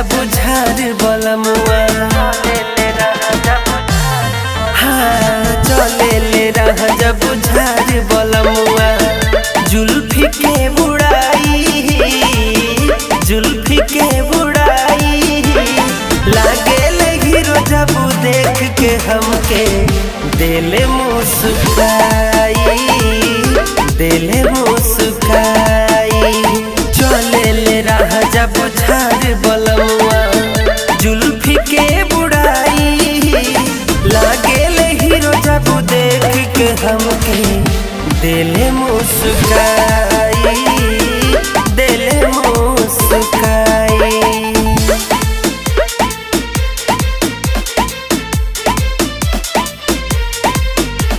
बुझार बलमुआ हाँ चले ले राजा बुझार बलमुआ जुल्फी के बुड़ाई जुल्फी के बुड़ाई लागे हीरो जब देख के हमके दिल मुस्काई दिल मुस्काई चले ले राजा बुझार बलमुआ जुल्फी के बुड़ाई लागे हीरो जब देख के हमके दिल मुस्काई दिल मुस्काई।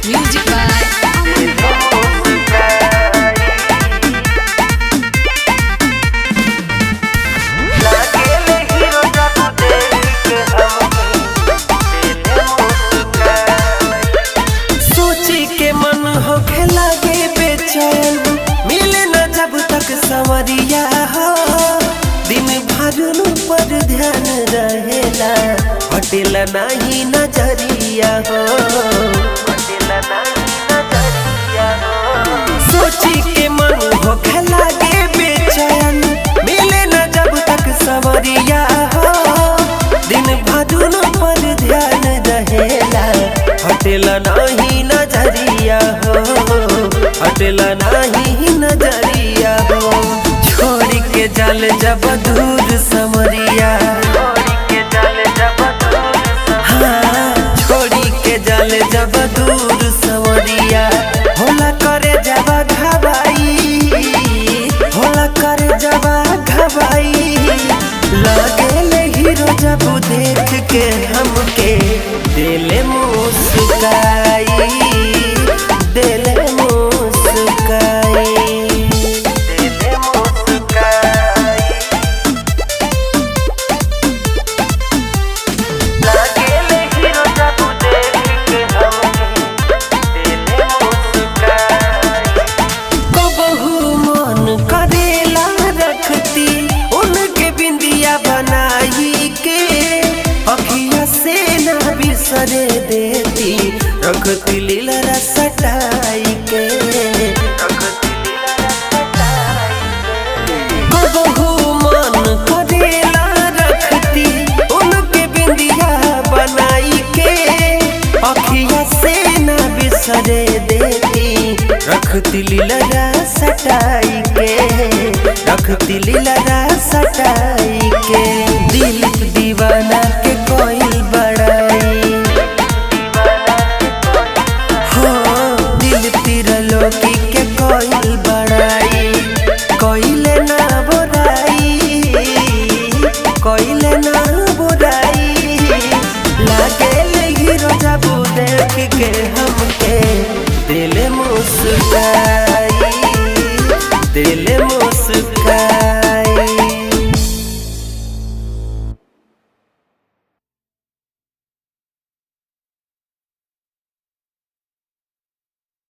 Music by सोची के मन होखे लागे बेचैन मिले न जब तक संवरिया हो दिन भर पर ध्यान रहेला हटेला नहीं नजरिया हो सोची के मन होखे लागे बेचैन मिले न जब तक संवरिया हो दिन भर पर ध्यान रहेला हटेला नहीं नजरिया हो हटेला नहीं नजरिया हो छोड़ के जल जब दूर समरिया हाँ छोड़ी के जल जब दूर समरिया होला करे जब घबाई होला करे जब घबाई लागे हीरो जब देख के हमके दिल मुस्काई दिल मुस्काई दिल मुस्काई लागे हीरो जब देख के हमके दिल मुस्काई कबहू मन करेला रखती उनके बिंदिया बनाई के अखिया से ना बिसरे देती रखती लीला सटाई के कबहू मन करेला रखती उनके बिंदिया बनाई के अखिया से ना बिसरे देती रखती लीला सटाई के रखती लीला सटाई के दिल दीवाना के कोई बड़ाई हो दिल तिरलोकी के कोई बड़ाई कोइले ना बुराई कोइले ना बुराई लागे हीरो जब देख के हमके